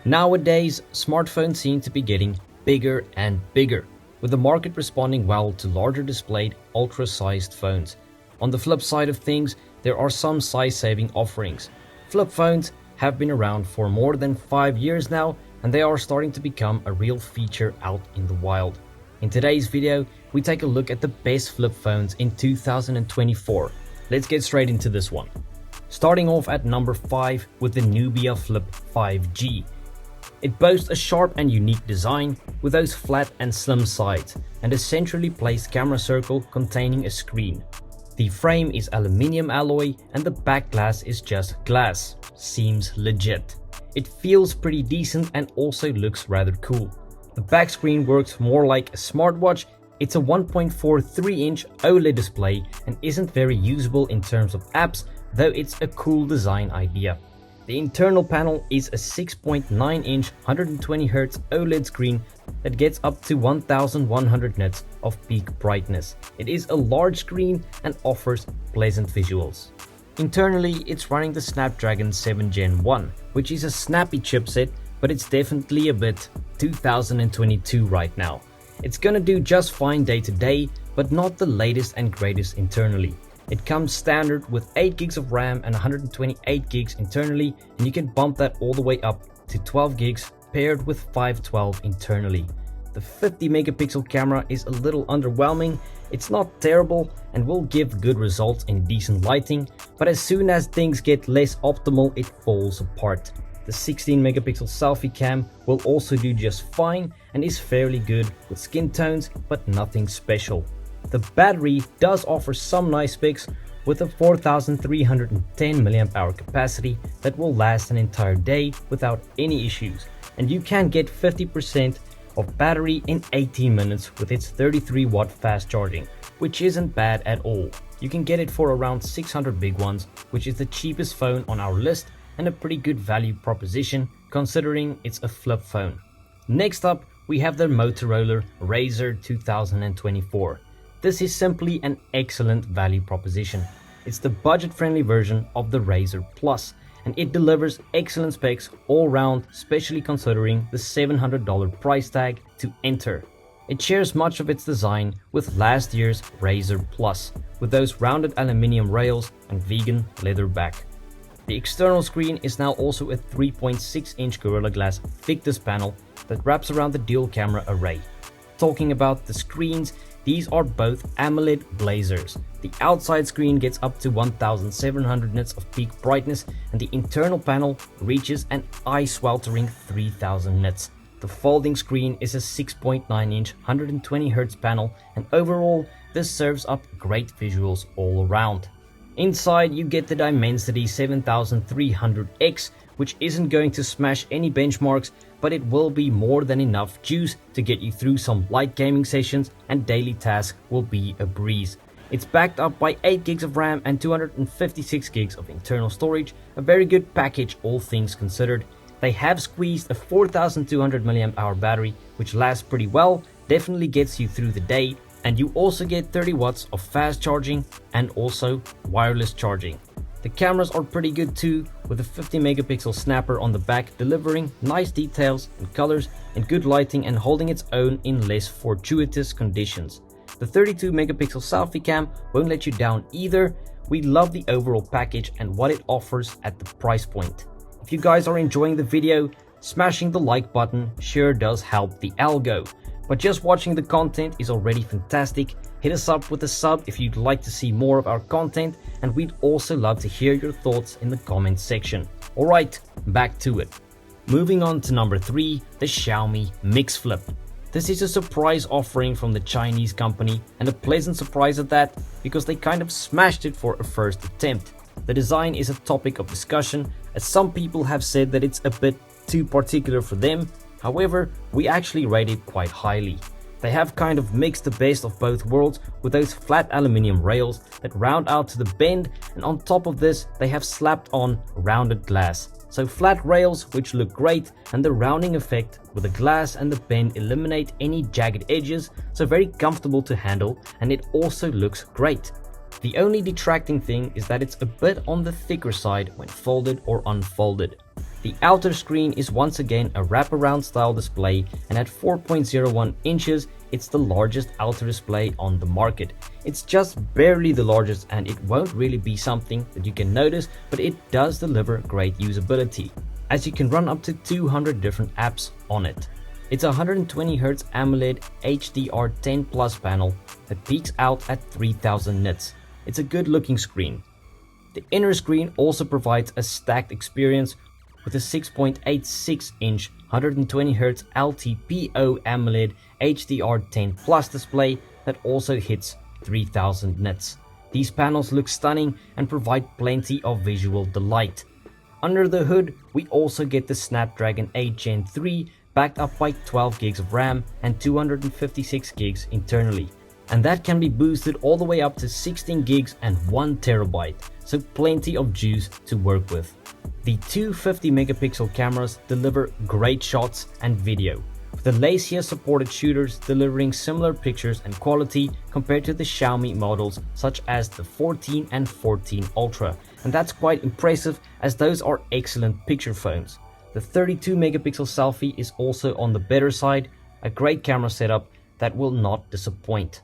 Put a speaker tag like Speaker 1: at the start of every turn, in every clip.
Speaker 1: Nowadays, smartphones seem to be getting bigger and bigger, with the market responding well to larger displayed, ultra-sized phones. On the flip side of things, there are some size-saving offerings. Flip phones have been around for more than 5 years now, and they are starting to become a real feature out in the wild. In today's video, we take a look at the best flip phones in 2024. Let's get straight into this one. Starting off at number 5 with the Nubia Flip 5G. It boasts a sharp and unique design with those flat and slim sides and a centrally placed camera circle containing a screen. The frame is aluminium alloy and the back glass is just glass. Seems legit. It feels pretty decent and also looks rather cool. The back screen works more like a smartwatch. It's a 1.43-inch OLED display and isn't very usable in terms of apps, though it's a cool design idea. The internal panel is a 6.9-inch 120Hz OLED screen that gets up to 1100 nits of peak brightness. It is a large screen and offers pleasant visuals. Internally, it's running the Snapdragon 7 Gen 1, which is a snappy chipset, but it's definitely a bit 2022 right now. It's gonna do just fine day to day, but not the latest and greatest internally. It comes standard with 8 gigs of RAM and 128 gigs internally, and you can bump that all the way up to 12 gigs paired with 512 internally. The 50 megapixel camera is a little underwhelming. It's not terrible and will give good results in decent lighting, but as soon as things get less optimal, it falls apart. The 16 megapixel selfie cam will also do just fine and is fairly good with skin tones, but nothing special. The battery does offer some nice specs with a 4310 mAh capacity that will last an entire day without any issues, and you can get 50% of battery in 18 minutes with its 33 watt fast charging, which isn't bad at all. You can get it for around 600 big ones, which is the cheapest phone on our list and a pretty good value proposition considering it's a flip phone. Next up, we have the Motorola Razr 2024. This is simply an excellent value proposition. It's the budget-friendly version of the Razr Plus, and it delivers excellent specs all round, especially considering the $700 price tag to enter. It shares much of its design with last year's Razr Plus, with those rounded aluminium rails and vegan leather back. The external screen is now also a 3.6-inch Gorilla Glass Victus panel that wraps around the dual camera array. Talking about the screens, these are both AMOLED blazers. The outside screen gets up to 1700 nits of peak brightness and the internal panel reaches an eye-sweltering 3000 nits. The folding screen is a 6.9-inch 120Hz panel, and overall this serves up great visuals all around. Inside you get the Dimensity 7300X, which isn't going to smash any benchmarks, but it will be more than enough juice to get you through some light gaming sessions, and daily tasks will be a breeze. It's backed up by 8 gigs of RAM and 256 gigs of internal storage, a very good package all things considered. They have squeezed a 4200 mAh battery, which lasts pretty well, definitely gets you through the day, and you also get 30 watts of fast charging and also wireless charging. The cameras are pretty good too, with a 50 megapixel snapper on the back delivering nice details and colors and good lighting and holding its own in less fortuitous conditions. The 32 megapixel selfie cam won't let you down either. We love the overall package and what it offers at the price point. If you guys are enjoying the video, smashing the like button sure does help the algo. But just watching the content is already fantastic. Hit us up with a sub if you'd like to see more of our content, and we'd also love to hear your thoughts in the comments section. Alright, back to it. Moving on to number 3, the Xiaomi Mix Flip. This is a surprise offering from the Chinese company, and a pleasant surprise at that, because they kind of smashed it for a first attempt. The design is a topic of discussion, as some people have said that it's a bit too particular for them. However, we actually rate it quite highly. They have kind of mixed the best of both worlds with those flat aluminium rails that round out to the bend, and on top of this they have slapped on rounded glass. So flat rails which look great, and the rounding effect with the glass and the bend eliminate any jagged edges, so very comfortable to handle, and it also looks great. The only detracting thing is that it's a bit on the thicker side when folded or unfolded. The outer screen is once again a wraparound style display, and at 4.01 inches, it's the largest outer display on the market. It's just barely the largest, and it won't really be something that you can notice, but it does deliver great usability, as you can run up to 200 different apps on it. It's a 120Hz AMOLED HDR10 Plus panel that peaks out at 3000 nits. It's a good looking screen. The inner screen also provides a stacked experience with a 6.86-inch 120Hz LTPO AMOLED HDR10 Plus display that also hits 3000 nits. These panels look stunning and provide plenty of visual delight. Under the hood, we also get the Snapdragon 8 Gen 3 backed up by 12 gigs of RAM and 256 gigs internally. And that can be boosted all the way up to 16 gigs and 1 terabyte, so plenty of juice to work with. The two 50 megapixel cameras deliver great shots and video, with the Leica supported shooters delivering similar pictures and quality compared to the Xiaomi models such as the 14 and 14 Ultra, and that's quite impressive as those are excellent picture phones. The 32 megapixel selfie is also on the better side, a great camera setup that will not disappoint.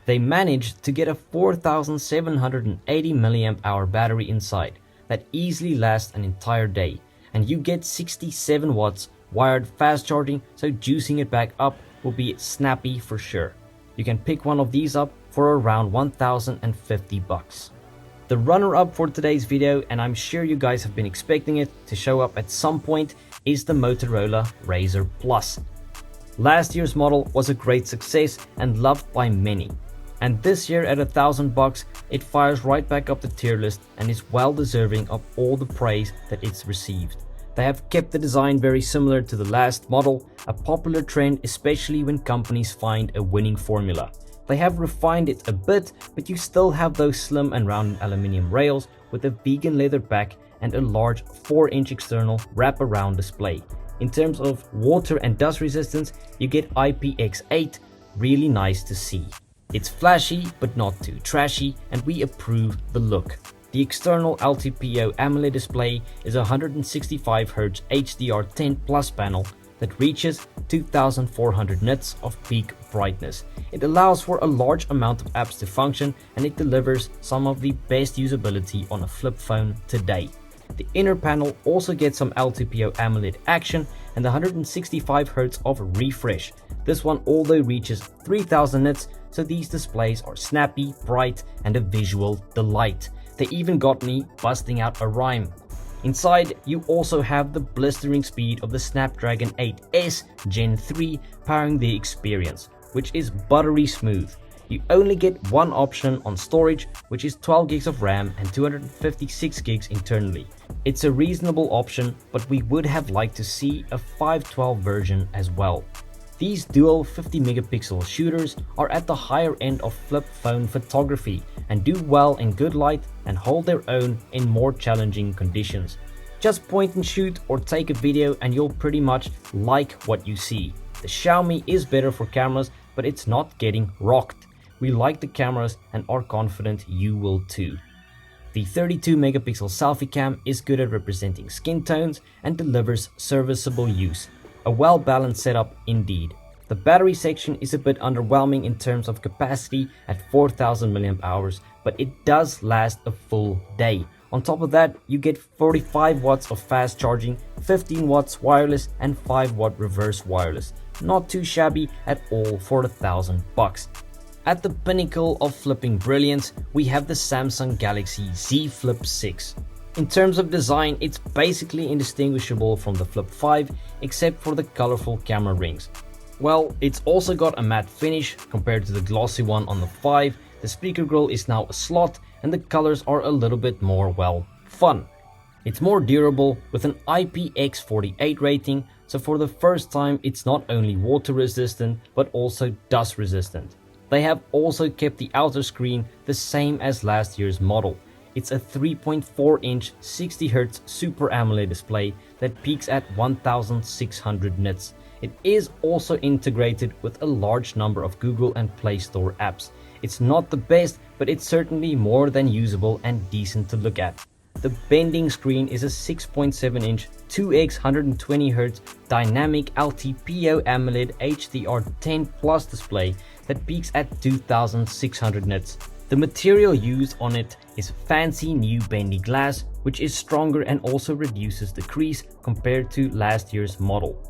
Speaker 1: They managed to get a 4780 mAh battery inside that easily lasts an entire day, and you get 67 watts wired fast charging, so juicing it back up will be snappy for sure. You can pick one of these up for around 1050 bucks. The runner-up for today's video, and I'm sure you guys have been expecting it to show up at some point, is the Motorola Razr Plus. Last year's model was a great success and loved by many, and this year at $1,000 it fires right back up the tier list and is well deserving of all the praise that it's received. They have kept the design very similar to the last model, a popular trend especially when companies find a winning formula. They have refined it a bit, but you still have those slim and rounded aluminium rails with a vegan leather back and a large 4-inch external wraparound display. In terms of water and dust resistance, you get IPX8, really nice to see. It's flashy but not too trashy, and we approve the look. The external LTPO AMOLED display is a 165Hz HDR10 Plus panel that reaches 2400 nits of peak brightness. It allows for a large amount of apps to function, and it delivers some of the best usability on a flip phone today. The inner panel also gets some LTPO AMOLED action and 165Hz of refresh. This one although reaches 3000 nits, so these displays are snappy, bright, and a visual delight. They even got me busting out a rhyme. Inside, you also have the blistering speed of the Snapdragon 8S Gen 3 powering the experience, which is buttery smooth. You only get one option on storage, which is 12 gigs of RAM and 256 gigs internally. It's a reasonable option, but we would have liked to see a 512 version as well. These dual 50 megapixel shooters are at the higher end of flip phone photography and do well in good light and hold their own in more challenging conditions. Just point and shoot or take a video and you'll pretty much like what you see. The Xiaomi is better for cameras, but it's not getting rocked. We like the cameras and are confident you will too. The 32 megapixel selfie cam is good at representing skin tones and delivers serviceable use. A well-balanced setup indeed. The battery section is a bit underwhelming in terms of capacity at 4000 mAh, but it does last a full day. On top of that, you get 45 watts of fast charging, 15 watts wireless, and 5 watt reverse wireless. Not too shabby at all for $1,000. At the pinnacle of flipping brilliance, we have the Samsung Galaxy Z Flip 6. In terms of design, it's basically indistinguishable from the Flip 5 except for the colorful camera rings. Well, it's also got a matte finish compared to the glossy one on the 5, the speaker grill is now a slot, and the colors are a little bit more, well, fun. It's more durable with an IPX48 rating, so for the first time it's not only water resistant but also dust resistant. They have also kept the outer screen the same as last year's model. It's a 3.4-inch 60Hz Super AMOLED display that peaks at 1600 nits. It is also integrated with a large number of Google and Play Store apps. It's not the best, but it's certainly more than usable and decent to look at. The bending screen is a 6.7-inch 2x 120Hz dynamic LTPO AMOLED HDR10 Plus display that peaks at 2600 nits. The material used on it is fancy new bendy glass, which is stronger and also reduces the crease compared to last year's model.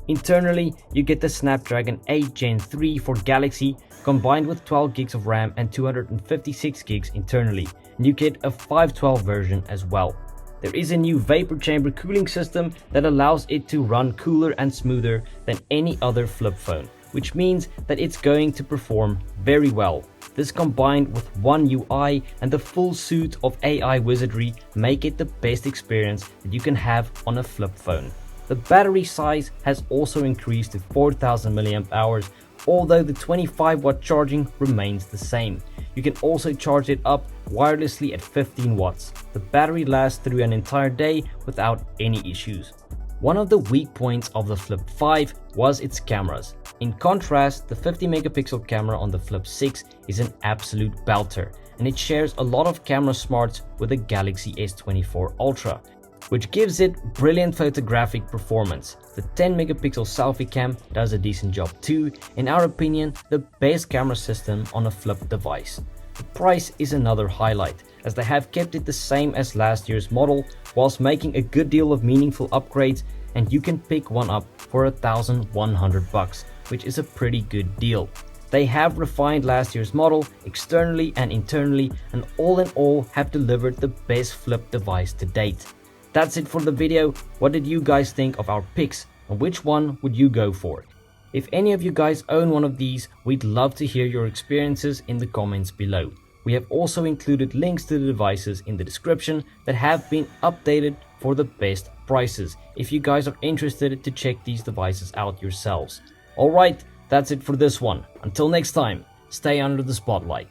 Speaker 1: Internally, you get the Snapdragon 8 Gen 3 for Galaxy combined with 12 gigs of RAM and 256 gigs internally, and you get a 512 version as well. There is a new vapor chamber cooling system that allows it to run cooler and smoother than any other flip phone, which means that it's going to perform very well. This combined with One UI and the full suite of AI wizardry make it the best experience that you can have on a flip phone. The battery size has also increased to 4000 mAh, although the 25-watt charging remains the same. You can also charge it up wirelessly at 15 watts. The battery lasts through an entire day without any issues. One of the weak points of the Flip 5 was its cameras. In contrast, the 50 megapixel camera on the Flip 6 is an absolute belter, and it shares a lot of camera smarts with the Galaxy S24 Ultra, which gives it brilliant photographic performance. The 10 megapixel selfie cam does a decent job too, in our opinion the best camera system on a flip device. The price is another highlight, as they have kept it the same as last year's model whilst making a good deal of meaningful upgrades, and you can pick one up for $1,100, which is a pretty good deal. They have refined last year's model externally and internally, and all in all have delivered the best flip device to date. That's it for the video. What did you guys think of our picks, and which one would you go for? If any of you guys own one of these, we'd love to hear your experiences in the comments below. We have also included links to the devices in the description that have been updated for the best prices, if you guys are interested to check these devices out yourselves. Alright, that's it for this one. Until next time, stay under the spotlight.